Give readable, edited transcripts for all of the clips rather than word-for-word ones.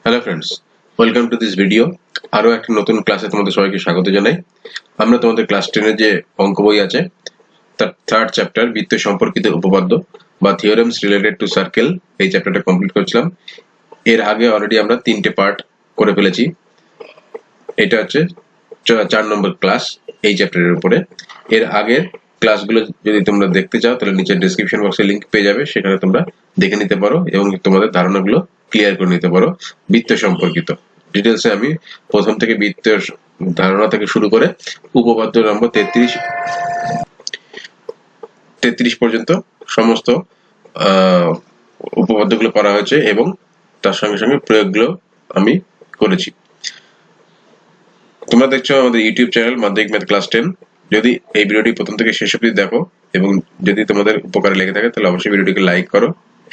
Hello friends, welcome to this video. আরো একটা নতুন ক্লাসে তোমাদের সবাইকে স্বাগত জানাই। আমরা তোমাদের ক্লাস 10 এর যে অঙ্ক বই আছে তার থার্ড চ্যাপ্টার বৃত্ত সম্পর্কিত উপপাদ্য বা থিওরেমস রিলেটেড টু সার্কেল এই চ্যাপ্টারটা কমপ্লিট করছিলাম। এর আগে অলরেডি আমরা 3টে পার্ট করে ফেলেছি। এটা হচ্ছে 4 নম্বর ক্লাস এই চ্যাপ্টারের উপরে। এর আগের ক্লাসগুলো যদি তোমরা দেখতে চাও তাহলে নিচে ডেসক্রিপশন বক্সে লিংক পেয়ে যাবে, সেখানে তোমরা দেখে নিতে পারো এবং তোমাদের ধারণাগুলো ক্লিয়ার করে নিতে পারো বৃত্ত সম্পর্কিত ডিটেলসে। আমি প্রথম থেকে বৃত্তের ধারণা থেকে শুরু করে উপপাদ্য নম্বর 33 পর্যন্ত সমস্ত উপপাদ্যগুলো করা হয়েছে এবং তার সঙ্গে সঙ্গে প্রয়োগগুলো আমি করেছি। তোমরা দেখছো আমাদের ইউটিউব চ্যানেল মাধ্যমিক ম্যাথ ক্লাস 10। যদি এই ভিডিওটি প্রথম থেকে শেষ অবধি দেখো এবং যদি তোমাদের উপকারে লেগে থাকে তাহলে অবশ্যই ভিডিওটিকে লাইক করো,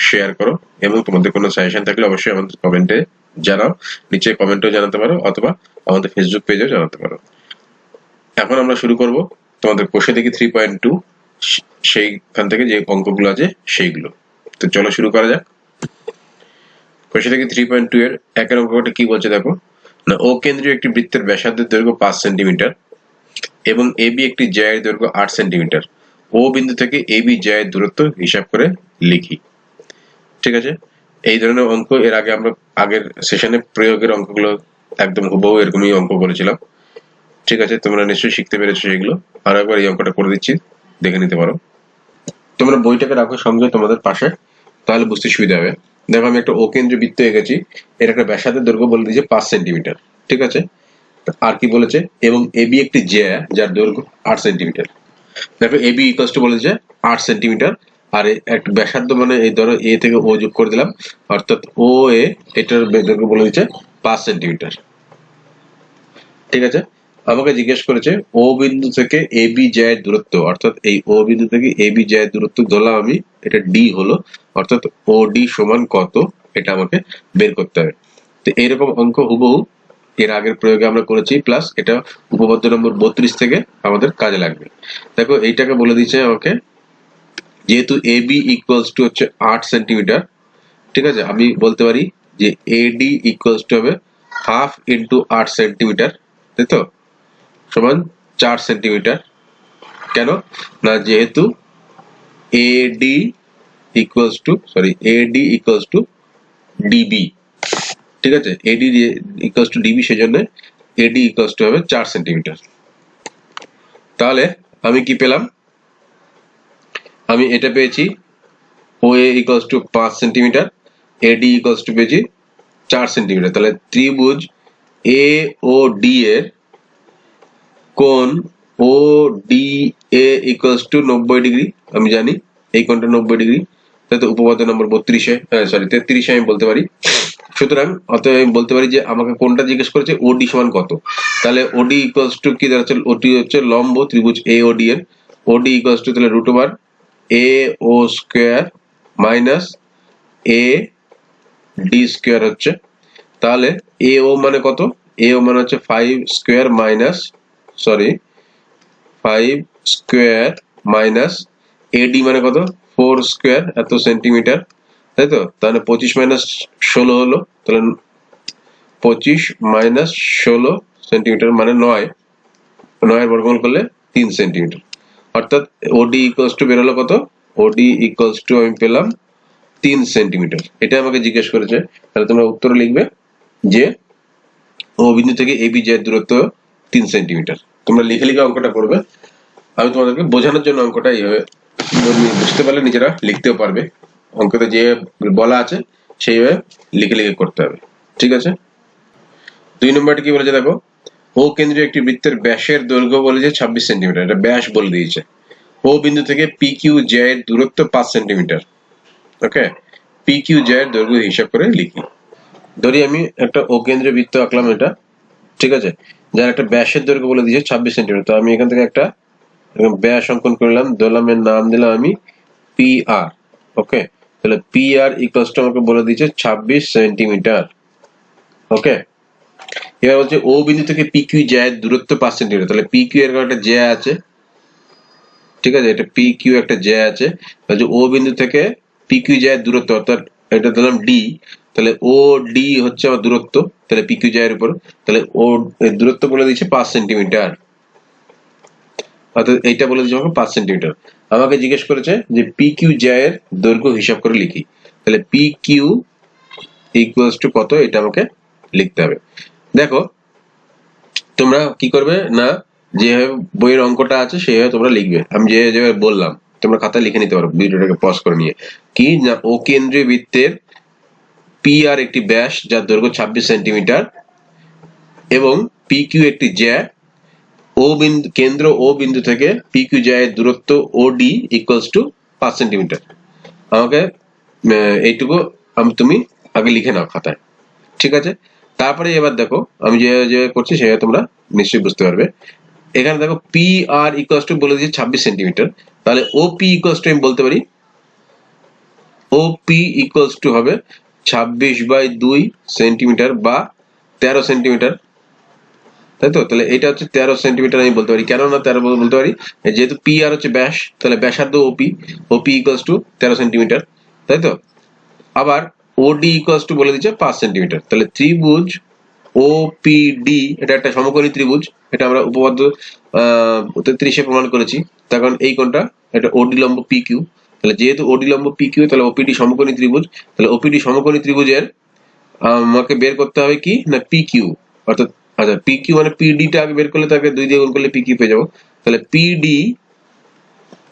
শেয়ার করো এবং তোমাদের কোনো সাজেশন থাকলে অবশ্যই আমাদের কমেন্টে জানাও। নিচে কমেন্টেও জানাতে পারো অথবা আমাদের ফেসবুক পেজেও জানাতে পারো। এখন আমরা শুরু করব তোমাদের কোষে দেখি 3.2 সেইখান থেকে যে অঙ্কগুলো আছে সেইগুলো। তো চলো শুরু করা যাক। কোষে দেখি 3.2 এর একের অঙ্কটা কি বলছে দেখো না, ও কেন্দ্রীয় একটি বৃত্তের ব্যাসার্ধের দৈর্ঘ্য 5 সেন্টিমিটার এবং এবি একটি জ্যায়ের দৈর্ঘ্য 8 সেন্টিমিটার। ও বিন্দু থেকে এবি জ্যায়ের দূরত্ব হিসাব করে লিখি। ঠিক আছে, এই ধরনের অঙ্ক এর আগে আমরা আগের সেশনে প্রয়োগের অঙ্কগুলো একদম হুবহু এরকমই অঙ্ক করেছিলাম। ঠিক আছে, তোমরা নিশ্চয়ই শিখতে পেরেছো সেগুলো। আর একবার এই অঙ্কটা করে দিচ্ছি, দেখে নিতে পারো। তোমরা বইটাকে রাখো সঙ্গে তোমাদের পাশে, তাহলে বুঝতে সুবিধা হবে। দেখো আমি একটা ও কেন্দ্রীয় বৃত্ত এঁকেছি, এর একটা ব্যাসার্ধের দৈর্ঘ্য বলে দিয়েছে 5 সেন্টিমিটার। ঠিক আছে, আর কি বলেছে, এবং এবি একটি জ্যা যার দৈর্ঘ্য 8 সেন্টিমিটার। দেখো এবি ইকুয়ালস টু বলেছে 8 সেন্টিমিটার, আর একটা ব্যাসার্ধ মানে এই ধরো এ থেকে ও যোগ করে দিলাম, অর্থাৎ ও এ এটার দৈর্ঘ্য বলে দিচ্ছে 5 সেন্টিমিটার। ঠিক আছে, আমাকে জিজ্ঞেস করেছে ও বিন্দু থেকে এবি জ্যায়ের দূরত্ব, অর্থাৎ এই ও বিন্দু থেকে এবি জ্যায়ের দূরত্ব ধরলাম আমি, এটা ডি হলো, অর্থাৎ ও ডি সমান কত এটা আমাকে বের করতে হবে। তো এইরকম অঙ্ক হুবহু এর আগের প্রয়োগে আমরা করেছি, প্লাস এটা উপপাদ্য নম্বর 32 থেকে আমাদের কাজে লাগবে। দেখো এইটাকে বলে দিচ্ছে আমাকে, যেহেতু এবি ইকুয়ালস টু হচ্ছে 8 সেন্টিমিটার, ঠিক আছে, আমি বলতে পারি যে এডি ইকুয়ালস টু হবে হাফ ইন্টু 8 সেন্টিমিটার, তাই তো, সমান 4 সেন্টিমিটার। কেন না, যেহেতু এডি ইকুয়ালস টু ডিবি। ঠিক আছে, এডি ইকুয়ালস টু ডিবি, সেজন্য এডি ইকুয়ালস টু হবে 4 সেন্টিমিটার। তাহলে আমি কি পেলাম, আমি এটা পেয়েছি O A equals to 5 centimetre, AD equals to পেয়েছি 4 সেন্টিমিটার। তাহলে ত্রিভুজ এ ও ডি এর কোণ O D A equals to 90 degree. আমি জানি এই কোণটা 90 ডিগ্রি, তাই তো উপপাদ্য নম্বর 33 আমি বলতে পারি। সুতরাং অতএব আমি বলতে পারি যে আমাকে কোনটা জিজ্ঞেস করেছে, ওডি সমান কত। তাহলে ওডি ইকুয়ালস টু কি দাঁড়াচ্ছে, ওডি হচ্ছে লম্ব ত্রিভুজ এ ও ডি এর। ওডি ইকুয়ালস টু তাহলে root over A O square minus A D square হচ্ছে। তাহলে এ ও মানে কত, এ ও মানে হচ্ছে 5 স্কোয়ার মাইনাস এডি মানে কত 4 স্কোয়ার এত সেন্টিমিটার, তাই তো। তাহলে 25 মাইনাস 16 হলো, তাহলে 25 মাইনাস 16 সেন্টিমিটার মানে 9, 9 এর বর্গমূল করলে 3 সেন্টিমিটার। অর্থাৎ ওডি ইকুয়ালস টু বেরোলো কত, ওডি ইকুয়ালস টু আমি পেলাম 3 সেন্টিমিটার। এটা আমাকে জিজ্ঞেস করেছে। তাহলে তোমরা উত্তরে লিখবে যে ও বিন্দু থেকে এবি জ্যায়ের দূরত্ব 3 সেন্টিমিটার। তোমরা লিখে লিখে অঙ্কটা করবে। আমি তোমাদেরকে বোঝানোর জন্য অঙ্কটা এইভাবে বুঝতে পারলে নিজেরা লিখতেও পারবে। অঙ্কতে যে বলা আছে সেইভাবে লিখে লিখে করতে হবে। ঠিক আছে, 2 নম্বরটা কি বলেছে দেখো, ও কেন্দ্রীয় একটি বৃত্তের ব্যাসের দৈর্ঘ্য বলেছে 26 সেন্টিমিটার, এটা ব্যাস বলে দিয়েছে। ও বিন্দু থেকে পি কিউ জ্যায়ের দূরত্ব 5 সেন্টিমিটার। ওকে, পি কিউ জ্যায়ের দৈর্ঘ্য হিসাব করে লিখি। ধরি আমি একটা ও কেন্দ্রীয় বৃত্ত আঁকলাম এটা, ঠিক আছে, যার একটা ব্যাসের দৈর্ঘ্য বলে দিয়েছে 26 সেন্টিমিটার। তো আমি এখান থেকে একটা ব্যাস অঙ্কন করলাম, ধরলাম এর নাম দিলাম আমি পি আর। ওকে, তাহলে পি আর ইকুয়ালস টু আমাকে বলে দিয়েছে 26 সেন্টিমিটার। ওকে, এবার বলছে ও বিন্দু থেকে পি কিউ জ্যায়ের দূরত্ব 5 সেন্টিমিটার। তাহলে পি কিউ এর একটা জ্যা আছে, ঠিক আছে, এটা পি কিউ একটা জ্যা আছে। তাহলে ও বিন্দু থেকে পি কিউ জ্যায়ের দূরত্ব, অর্থাৎ এটা দিলাম ডি, তাহলে ও ডি হচ্ছে আমার দূরত্ব, তাহলে পি কিউ জ্যায়ের উপর, তাহলে ও দূরত্ব বলে দিচ্ছে 5 সেন্টিমিটার, অর্থাৎ এইটা বলে দিচ্ছে আমাকে 5 সেন্টিমিটার। আমাকে জিজ্ঞেস করেছে যে পি কিউ জ্যায়ের দৈর্ঘ্য হিসাব করে লিখি, তাহলে পি কিউ ইকুয়ালস টু কত, এটা আমাকে লিখতে হবে। দেখো তোমরা কি করবে না, যেভাবে বইয়ের অঙ্কটা আছে সেভাবে তোমরা লিখবে, আমি যেভাবে বললাম তোমরা খাতায় লিখে নিতে পারো ভিডিওটাকে পজ করে নিয়ে। কি না, ও কেন্দ্রীয় বৃত্তের পি আর একটি ব্যাস যার দৈর্ঘ্য 26 সেন্টিমিটার এবং পি কিউ একটি জ্যা, ও বিন্দু কেন্দ্র ও বিন্দু থেকে পি কিউ জ্যায়ের দূরত্ব ও ডি ইকুয়ালস টু 5 সেন্টিমিটার। আমাকে এইটুকু তুমি আগে লিখে নাও খাতায়, ঠিক আছে? তারপরে এবার দেখো আমি যে করছি সেটা তোমরা নিশ্চয়ই বুঝতে পারবে। এখানে দেখো পি আর ইকুয়ালস টু বলে দিয়েছে 26 সেন্টিমিটার, তাহলে ও পি ইকুয়ালস টু আমি বলতে পারি ও পি ইকুয়ালস টু হবে 26/2 সেন্টিমিটার বা 13 সেন্টিমিটার, তাই তো? তাহলে এটা হচ্ছে 13 সেন্টিমিটার আমি বলতে পারি। কেন না 13 বলতে পারি, যেহেতু পি আর হচ্ছে ব্যাস, তাহলে ব্যাসার্ধ ওপি ইকুয়ালস টু 13 সেন্টিমিটার, তাই তো? আবার ওডি ইকুয়ালস টু বলে দিচ্ছে 5 সেন্টিমিটার, তাহলে ত্রিভুজ ওপিডি এটা একটা সমকোণী ত্রিভুজ, এটা আমরা উপপাদ্য 33-এ প্রমাণ করেছি। তার কারণ এই কোণটা এটা ওডি লম্ব পি কিউ, তাহলে যেহেতু ওডি লম্ব পি কিউ তাহলে ওপিডি সমকোণী ত্রিভুজ, তাহলে ওপিডি সমকোণী ত্রিভুজের আমাকে বের করতে হবে কি না পি কিউ, অর্থাৎ আচ্ছা পি কিউ মানে পিডি টা আগে বের করলে তাকে 2 দিয়ে গুণ করলে পি কিউ পেয়ে যাবো। তাহলে পিডি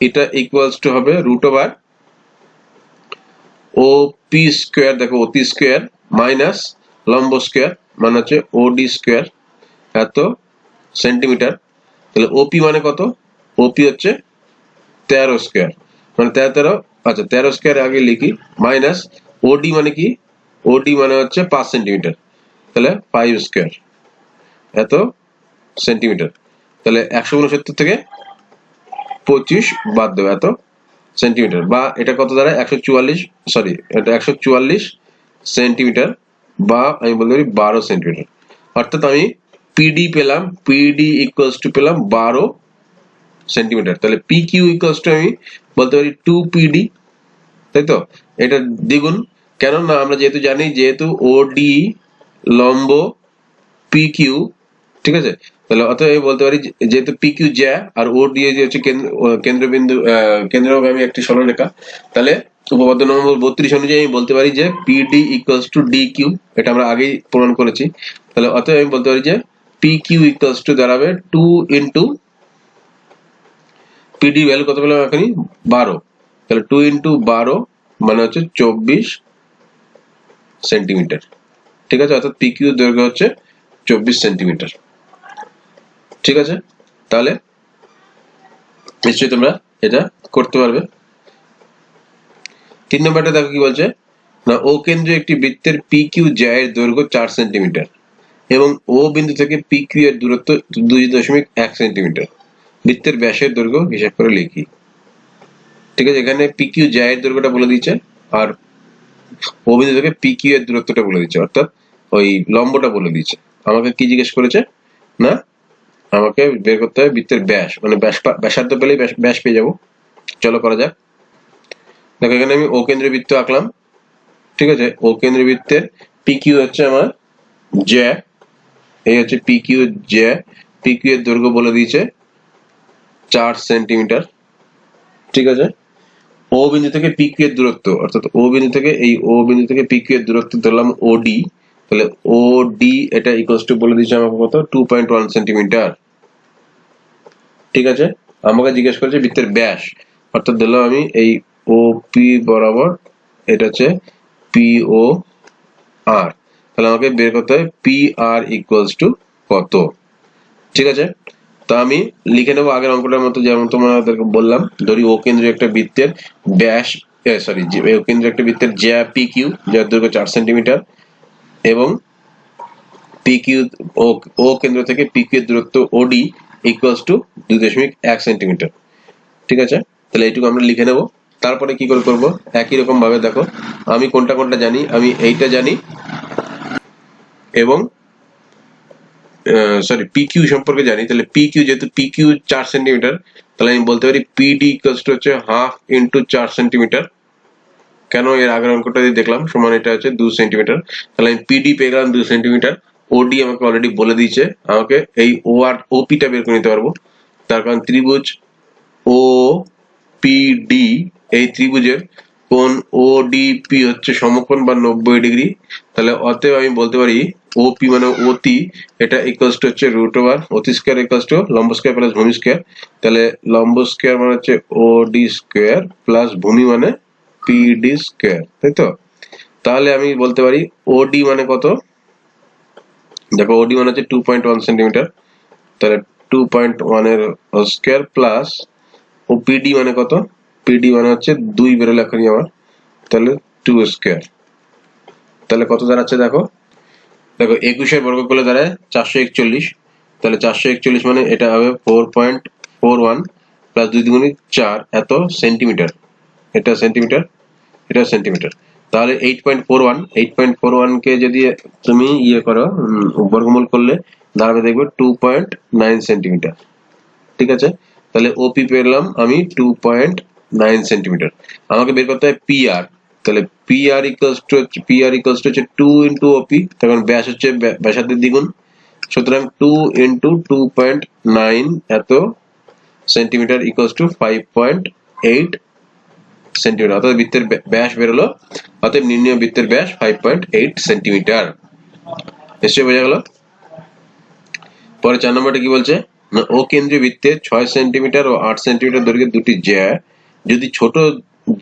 এটা ইকুয়ালস টু হবে √ওভার ও পি স্কোয়ার, দেখো ওপি স্কোয়ার মাইনাস লম্ব স্কোয়ার মানে হচ্ছে ওডি স্কোয়ার এত সেন্টিমিটার। তাহলে ওপি মানে কত, ওপি হচ্ছে 13 স্কোয়ার মানে 13, আচ্ছা 13 স্কোয়ার আগে লিখি, মাইনাস ওডি মানে কি, ওডি মানে হচ্ছে 5 সেন্টিমিটার, তাহলে 5 স্কোয়ার এত সেন্টিমিটার। তাহলে 169 থেকে 25 বাদ দেবো, এত সেন্টিমিটার, বা এটা কত দাঁড়ায় 144, সরি এটা 144 সেন্টিমিটার বা আমি বলতে পারি 12 সেন্টিমিটার। অর্থাৎ আমি পিডি পেলাম, পিডি ইকুয়ালস টু পেলাম 12 সেন্টিমিটার। তাহলে পি কিউ ইকুয়ালস টু আমি বলতে পারি 2 পিডি, তাই তো? এটা দ্বিগুণ, কেন না আমরা যেহেতু জানি যেহেতু ওডি লম্ব পি কিউ, ঠিক আছে? তাহলে অতএব আমি বলতে পারি যেহেতু পি কিউ জ্যা আর ও ডি হচ্ছে কেন্দ্রবিন্দু কেন্দ্রগামী একটি সরলরেখা, তাহলে উপপাদ্য নম্বর 32 অনুযায়ী আমি বলতে পারি যে PD equals to D Q, এটা আমরা আগেই প্রমাণ করেছি। তাহলে অতএব আমি বলতে পারি যে পি কিউ ইকুয়ালস টু দাঁড়াবে 2 ইন্টু পিডি ভ্যালু কত পেলাম এখনই 12, তাহলে 2 ইন্টু 12 মানে হচ্ছে 24 সেন্টিমিটার, ঠিক আছে? অর্থাৎ পি কিউ দৈর্ঘ্য হচ্ছে 24 সেন্টিমিটার, ঠিক আছে? তাহলে নিশ্চয়ই তোমরা এটা করতে পারবে। 3 নম্বরটা দেখো কি বলছে না, ও কেন্দ্রে একটি বৃত্তের পি কিউ জ্যায়ের দৈর্ঘ্য 4 সেন্টিমিটার এবং ও বিন্দু থেকে পি কিউ এর দূরত্ব 2.1 সেন্টিমিটার, বৃত্তের ব্যাসের দৈর্ঘ্য হিসাব করে লিখি। ঠিক আছে, এখানে পি কিউ জ্যায়ের দৈর্ঘ্যটা বলে দিচ্ছে আর ও বিন্দু থেকে পি কিউ এর দূরত্বটা বলে দিচ্ছে, অর্থাৎ ওই লম্বটা বলে দিচ্ছে। আমাকে কি জিজ্ঞেস করেছে না, আমাকে বের করতে হবে বৃত্তের ব্যাস, মানে ব্যাসার্ধ পেলেই ব্যাস পেয়ে যাবো। চলো করা যাক। দেখো এখানে আমি ও কেন্দ্রীয় বৃত্ত আঁকলাম, ঠিক আছে? ও কেন্দ্রীয় বৃত্তের পি কিউ হচ্ছে আমার জ্যা, এই হচ্ছে পি কিউ জ্যা, পি কিউ এর দৈর্ঘ্য বলে দিয়েছে 4 সেন্টিমিটার, ঠিক আছে? ও বিন্দু থেকে পি কিউ এর দূরত্ব, অর্থাৎ ও বিন্দু থেকে ও বিন্দু থেকে পি কিউ এর দূরত্ব ধরলাম ওডি, তাহলে ওডি এটা ইকুয়ালস টু বলে দিয়েছে আমাকে কত 2.1 সেন্টিমিটার, ঠিক আছে? আমাকে জিজ্ঞেস করেছে বৃত্তের ব্যাস, অর্থাৎ ধরলাম আমি এই ও পি বরাবর এটা হচ্ছে পি ও আর, তাহলে আমাকে বের করতে হবে পি আর ইকুয়ালস টু কত, ঠিক আছে? তো আমি লিখে নেবো আগের অঙ্কটার মতো, যেমন তোমাদেরকে বললাম। ধরি ও কেন্দ্রীয় একটা বৃত্তের ব্যাস, সরি ও কেন্দ্রীয় একটা বৃত্তের জ্যা পি কিউ, যার দৈর্ঘ্য 4 সেন্টিমিটার এবং পি কিউ ও কেন্দ্র থেকে পি কিউ এর দূরত্ব ওডি ইকুয়ালস টু 2.1 সেন্টিমিটার, ঠিক আছে? তাহলে এইটুকু আমরা লিখে নেব। তারপরে কি করে করব, একই রকম ভাবে দেখো আমি কোনটা কোনটা জানি, আমি এইটা জানি এবং সরি পি কিউ সম্পর্কে জানি। তাহলে পি কিউ যেহেতু পি কিউ 4 সেন্টিমিটার, তাহলে আমি বলতে পারি পিডি ইকুয়ালস টু হচ্ছে হাফ ইন্টু 4 সেন্টিমিটার, কেন এর আগের অঙ্কটা দিয়ে দেখলাম সমান এটা হচ্ছে 2 সেন্টিমিটার, তাহলে আমি পিডি পেয়ে গেলাম 2 সেন্টিমিটার। ওডি আমাকে অলরেডি বলে দিয়েছে, আমাকে এই ও আর ওপিটা বের করে নিতে পারবো। তার কারণ ত্রিভুজ ও পিডি, এই ত্রিভুজের কোণ ওডিপি হচ্ছে সমকোণ বা 90 ডিগ্রি। তাহলে অতএব আমি বলতে পারি ওপি মানে অতি, এটা ইকুয়ালস টু হচ্ছে রুট ওভার অতি স্কয়ার ইকুয়ালস টু লম্ব স্কয়ার প্লাস ভূমি স্কয়ার। তাহলে লম্ব স্কয়ার মানে হচ্ছে ওডি স্কয়ার প্লাস ভূমি মানে পিডি স্কয়ার, তাই তো? তাহলে আমি বলতে পারি ওডি মানে কত, দেখো ওডি মানে হচ্ছে 2.1 সেন্টিমিটার, তাহলে 2.1 এর স্কয়ার প্লাস ও পিডি মানে কত, পিডি মানে হচ্ছে 2 বেরোলো এখনই আমার, তাহলে 2 স্কয়ার। তাহলে কত দাঁড়াচ্ছে দেখো, দেখো 21 এর বর্গ করলে দাঁড়ায় 441, তাহলে 441 মানে এটা হবে 4.41 প্লাস 2 দুগুণে 4 এত সেন্টিমিটার, এটা সেন্টিমিটার, এটা সেন্টিমিটার। তাহলে 8.41 কে যদি তুমি ইয়ে করো বর্গমূল করলে দাঁড়াবে দেখবে 2.9 সেন্টিমিটার, ঠিক আছে? তাহলে ওপি পেলাম আমি 2.9 সেন্টিমিটার। আমাকে বের করতে হয় পিআর, তাহলে পিআর ইকুয়ালস টু হচ্ছে 2 ইন্টু ওপি, তখন ব্যাস হচ্ছে ব্যাসার্ধের দ্বিগুণ, সুতরাং 2 ইন্টু 2.9 এত সেন্টিমিটার ইকুয়ালস টু 5.8 সেন্টিমিটার, অর্থাৎ বৃত্তের ব্যাস বেরোলো, অতএব নির্ণয় বৃত্তের ব্যাস 5.8 সেন্টিমিটার। নিশ্চয়ই বোঝা গেল। পরে 4 নম্বরটা কি বলছে না, ও কেন্দ্রীয় বৃত্তের 6 সেন্টিমিটার ও 8 সেন্টিমিটার দৈর্ঘ্যের দুটি জ্যা যদি ছোট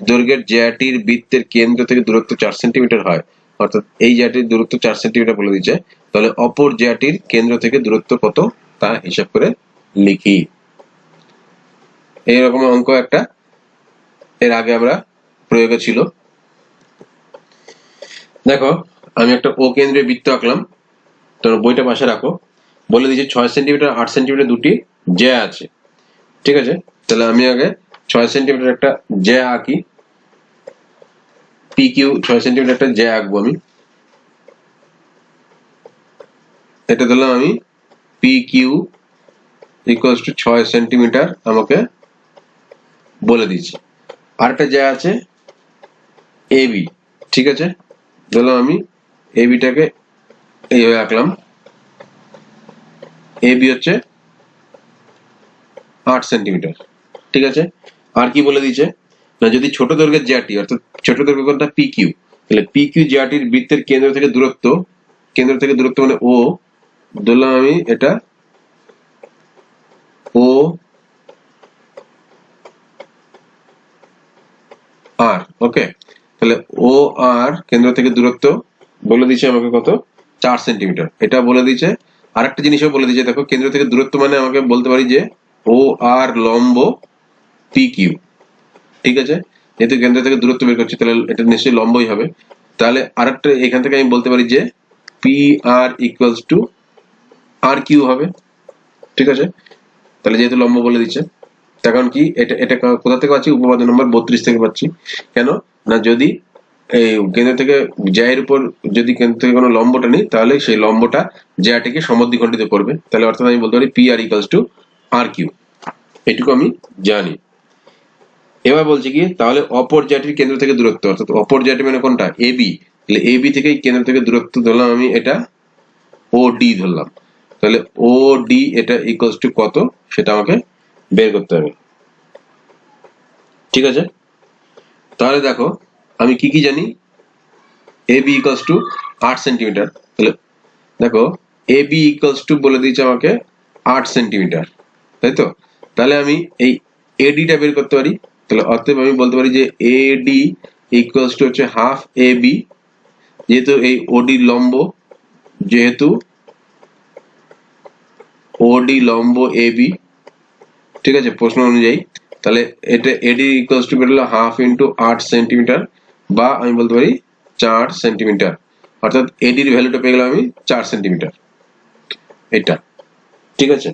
দৈর্ঘ্যের জ্যাটির বৃত্তের কেন্দ্র থেকে দূরত্ব 4 সেন্টিমিটার হয়, অর্থাৎ এই জ্যাটির দূরত্ব 4 সেন্টিমিটার বলে দিচ্ছে, তাহলে অপর জ্যাটির কেন্দ্র থেকে দূরত্ব কত তা হিসাব করে লিখি। এইরকম অঙ্ক একটা এর আগে আমরা প্রয়োগে ছিল। দেখো আমি একটা ও কেন্দ্রীয় বৃত্ত আঁকলাম, তোমরা বইটা পাশে রাখো। বলে দিয়েছে 6 সেন্টিমিটার 8 সেন্টিমিটার দুটি জ্যা আছে, ঠিক আছে? তাহলে আমি আগে 6 সেন্টিমিটার একটা জ্যা আঁকি, পি কিউ 6 সেন্টিমিটার একটা জ্যা আঁকবো আমি, এটা ধরলাম আমি P Q equals to 6 centimetre আমাকে বলে দিয়েছে। আরেকটা জ্যা আছে এবি, ঠিক আছে? ধরলাম আমি এবিটাকে এইভাবে আঁকলাম, এবি হচ্ছে 8 সেন্টিমিটার, ঠিক আছে? আর কি বলে দিয়েছে না, যদি ছোট দৈর্ঘ্যের জ্যাটি, অর্থাৎ ছোট দৈর্ঘ্য কোনটা পি কিউ, তাহলে পি কিউ জ্যাটির বৃত্তের কেন্দ্র থেকে দূরত্ব মানে ও, ধরলাম আমি এটা ও আর, ওকে? তাহলে ও আর কেন্দ্র থেকে দূরত্ব বলে দিয়েছে আমাকে কত, 4 সেন্টিমিটার, এটা বলে দিয়েছে। আরেকটা জিনিসও বলে দিয়েছে, দেখো কেন্দ্র থেকে দূরত্ব মানে আমাকে বলতে পারি যে ও আর লম্ব পি কিউ, ঠিক আছে? যেহেতু কেন্দ্র থেকে দূরত্ব বের করছি তাহলে এটা নিশ্চয়ই লম্বই হবে। তাহলে আরেকটা এখান থেকে আমি বলতে পারি যে P R equals to R Q হবে, ঠিক আছে? তাহলে যেহেতু লম্ব বলে দিচ্ছে, তার কারণ কি এটা এটা কোথা থেকে পাচ্ছি, উপপাদ্য নম্বর 32 থেকে পাচ্ছি। কেন না, যদি এই কেন্দ্র থেকে জ্যায়ের উপর যদি কেন্দ্র থেকে কোনো লম্বটা নেই, তাহলে সেই লম্বটা জ্যাটিকে সমদ্বিখণ্ডিত করবে, তাহলে অর্থাৎ আমি বলতে পারি P R equals to R Q, এটুকু আমি জানি। এবার বলছি কি, তাহলে অপর জ্যাটির কেন্দ্র থেকে দূরত্ব, অর্থাৎ অপর জ্যাটি মানে কোনটা, এবি, তাহলে এবি থেকে কেন্দ্র থেকে দূরত্ব ধরলাম আমি এটা ও ডি ধরলাম, তাহলে ও ডি এটা ইকুয়ালস টু কত সেটা আমাকে বের করতে হবে, ঠিক আছে? তাহলে দেখো আমি কি কি জানি, এবি ইকুয়ালস টু 8 সেন্টিমিটার, তাহলে দেখো এবি ইকুয়ালস টু বলে দিয়েছে আমাকে 8 সেন্টিমিটার, তাই তো? তাহলে আমি এই এডিটা বের করতে পারি, তাহলে অতএব আমি বলতে পারি যে এডি ইকুয়ালস টু হচ্ছে হাফ এবি, যেহেতু এই ওডি লম্ব, যেহেতু ওডি লম্ব এবি, ঠিক আছে প্রশ্ন অনুযায়ী, তাহলে এটা এডি ইকুয়ালস টু বেরোলো হাফ ইন্টু 8 সেন্টিমিটার, বা আমি বলতে পারি 4 সেন্টিমিটার, অর্থাৎ এডির ভ্যালুটা পেয়ে গেলাম আমি 4 সেন্টিমিটার, এটা, ঠিক আছে?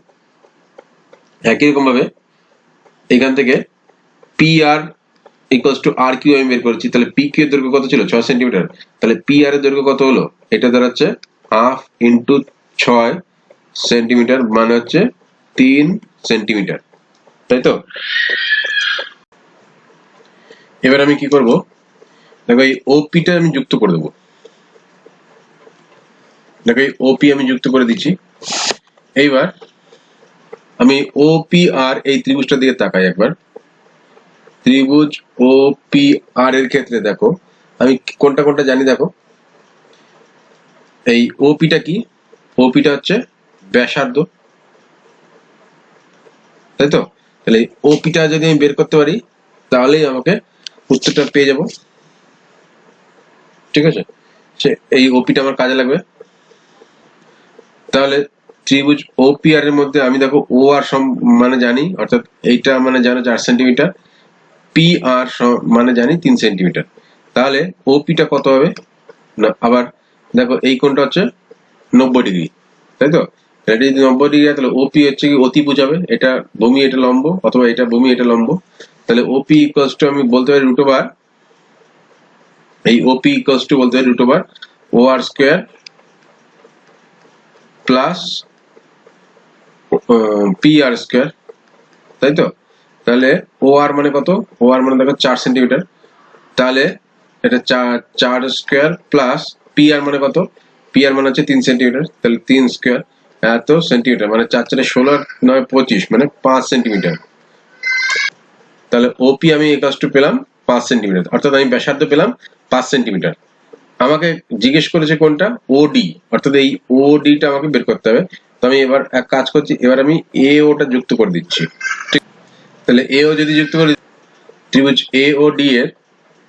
একই রকম ভাবে এখান থেকে P R equals to R Q আমি বের করেছি, তাহলে পি কিউ এর দৈর্ঘ্য কত ছিল, 6 সেন্টিমিটার, তাহলে পি আর এর দৈর্ঘ্য কত হলো, এটা দাঁড়াচ্ছে হাফ ইন্টু 6 সেন্টিমিটার মানে হচ্ছে 3 সেন্টিমিটার, তাই তো? এবার আমি কি করব, দেখো এই ওপিটা আমি যুক্ত করে দেবো। দেখো এই ওপি আমি যুক্ত করে দিচ্ছি। এইবার আমি ওপি আর এই ত্রিভুজটা দিকে তাকাই একবার। ত্রিভুজ ওপি আর এর ক্ষেত্রে দেখো আমি কোনটা কোনটা জানি। দেখো এই ওপিটা কি, ওপিটা হচ্ছে ব্যাসার্ধ, তাই তো? তাহলে ওপিটা যদি আমি বের করতে পারি তাহলেই আমাকে উত্তরটা পেয়ে যাব। ঠিক আছে, সে এই ওপিটা আমার কাজে লাগবে। তাহলে ত্রিভুজ ওপিআর এর মধ্যে আমি দেখো ও আর মানে জানি, অর্থাৎ এইটা মানে জানো 4 সেন্টিমিটার, পি আর মানে জানি 3 সেন্টিমিটার। তাহলে ওপিটা কত হবে না, আবার দেখো এই কোণটা হচ্ছে 90 ডিগ্রি, তাই তো? এটা যদি 90 ডিগ্রি হয় তাহলে ওপি হচ্ছে কি অতিভুজ হবে, এটা ভূমি এটা লম্ব, অথবা এটা ভূমি এটা লম্ব। তাহলে ওপি ইকুয়ালস টু আমি বলতে পারি রুট ওভার, এই ওপি ইকুয়ালস টু বলতে পারি রুট ওভার ও আর square plus P R square, তাই তো? তাহলে ও আর মানে কত, ও আর মানে দেখো 4 সেন্টিমিটার, তাহলে এটা 4 স্কোয়ার প্লাস পি আর মানে কত, পি আর মানে হচ্ছে 3 সেন্টিমিটার, তাহলে 3 স্কোয়ার এত সেন্টিমিটার, মানে 4 4 16 9 25 মানে 5 সেন্টিমিটার। তাহলে ওপি আমি ইকুয়ালস টু পেলাম 5 সেন্টিমিটার, অর্থাৎ আমি ব্যাসার্ধ পেলাম 5 সেন্টিমিটার। আমাকে জিজ্ঞেস করেছে কোনটা, ওডি, অর্থাৎ এই ওডিটা আমাকে বের করতে হবে। তো আমি এবার এক কাজ করছি, এবার আমি এ ওটা যুক্ত করে দিচ্ছি। ঠিক, তাহলে এ ও যদি যুক্ত করি ত্রিভুজ এ ও ডি এর,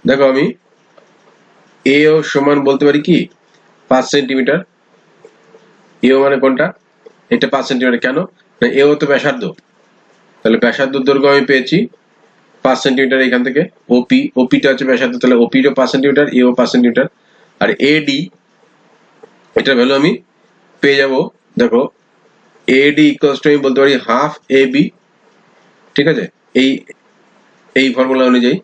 দেখো আমি এ ও সমান বলতে পারি কি 5 সেন্টিমিটার। এ ও মানে কোনটা, এটা 5 সেন্টিমিটার, কেন না এ ও তো ব্যাসার্ধ, তাহলে ব্যাসার্ধ দৈর্ঘ্য আমি পেয়েছি 5 সেন্টিমিটার এখান থেকে। ওপি, ওপিটা হচ্ছে ব্যাসার্ধ, তাহলে ওপিটা 5 সেন্টিমিটার, এ ও 5 সেন্টিমিটার। আর এডি এটার ভ্যালু আমি পেয়ে যাব, দেখো এডি ইকুয়ালস টু আমি বলতে পারি হাফ এ বি। ঠিক আছে, এই এই ফর্মুলা অনুযায়ী,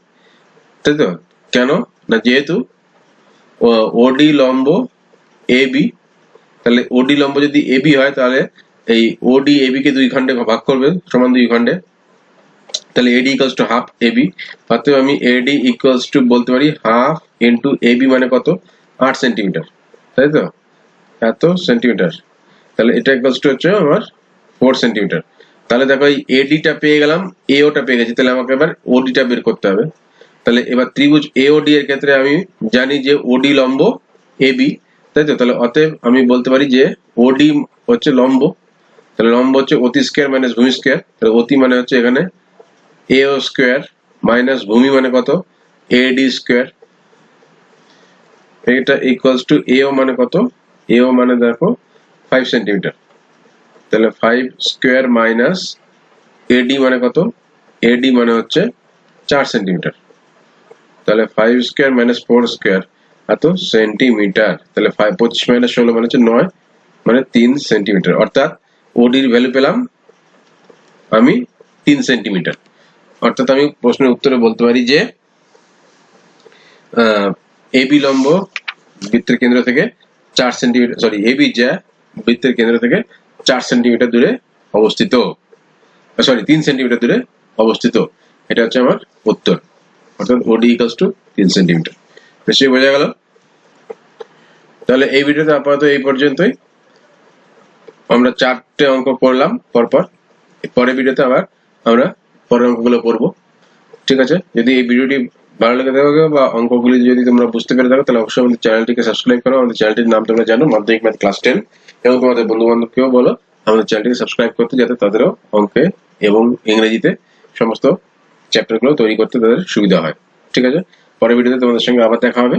তাই তো? কেন না যেহেতু ওডি লম্ব এ বি, তাহলে ওডি লম্ব যদি এ বি হয় তাহলে এই ওডি এ বি কে 2 খণ্ডে ভাগ করবে সমান 2 খণ্ডে, তাহলে AD equals to half A B. অতএব আমি এডি ইকুয়ালস টু বলতে পারি হাফ ইন্টু এ বি মানে কত 8 সেন্টিমিটার, তাই তো? এত সেন্টিমিটার, তাহলে এটা ইকুয়ালস টু হচ্ছে আমার 4 সেন্টিমিটার। তাহলে দেখো এই এডিটা পেয়ে গেলাম, এওটা পেয়ে গেছি, তাহলে আমাকে এবার ওডিটা বের করতে হবে। তাহলে এবার ত্রিভুজ এওডি এর ক্ষেত্রে আমি জানি যে ওডি লম্ব এবি, তাই তো? তাহলে অতএব আমি বলতে পারি যে ওডি হচ্ছে লম্ব, তাহলে লম্ব হচ্ছে অতি স্কয়ার মাইনাস ভূমি স্কয়ার, তাহলে অতি মানে হচ্ছে এখানে এও স্কয়ার মাইনাস ভূমি মানে কত এডি স্কয়ার, এটা ইকুয়ালস টু এও মানে কত, এও মানে দেখো 5 সেন্টিমিটার, তাহলে 5 স্কয়ার মাইনাস এডি মানে কত, এডি মানে হচ্ছে 4 সেন্টিমিটার, তাহলে 5 স্কয়ার মাইনাস 4 স্কয়ার এত সেন্টিমিটার, তাহলে 25 মাইনাস 16 মানে হচ্ছে 9 মানে 3 সেন্টিমিটার, অর্থাৎ ওডির ভ্যালু পেলাম আমি 3 সেন্টিমিটার। অর্থাৎ আমি প্রশ্নের উত্তরে বলতে পারি যে এবি লম্ব বৃত্তের কেন্দ্র থেকে 4 সেন্টিমিটার, সরি এবি যা বৃত্তের কেন্দ্র থেকে 4 সেন্টিমিটার দূরে অবস্থিত, সরি 3 সেন্টিমিটার দূরে অবস্থিত, এটা হচ্ছে আমার উত্তর। অর্থাৎ ওডি ইকুয়ালস টু 3 সেন্টিমিটার। নিশ্চয়ই বোঝা গেল? তাহলে এই ভিডিওতে আপাতত এই পর্যন্তই। আমরা 4টে অঙ্ক করলাম পরপর, পরের ভিডিওতে আবার আমরা পরের অঙ্কগুলো করব। ঠিক আছে, যদি এই ভিডিওটি ভালো লেগে থাকে বা অঙ্কগুলি যদি তোমরা বুঝতে পেরে থাকো তাহলে অবশ্যই আমাদের চ্যানেলটিকে সাবস্ক্রাইব করো। আমাদের চ্যানেলটির নাম তোমরা জানো, মাধ্যমিক ম্যাথ ক্লাস 10, এবং তোমাদের বন্ধু বান্ধবকেও বলো আমাদের চ্যানেলটিকে সাবস্ক্রাইব করতে, যাতে তাদেরও অঙ্কে এবং ইংরেজিতে সমস্ত চ্যাপ্টারগুলো তৈরি করতে তাদের সুবিধা হয়। ঠিক আছে, পরের ভিডিওতে তোমাদের সঙ্গে আবার দেখা হবে।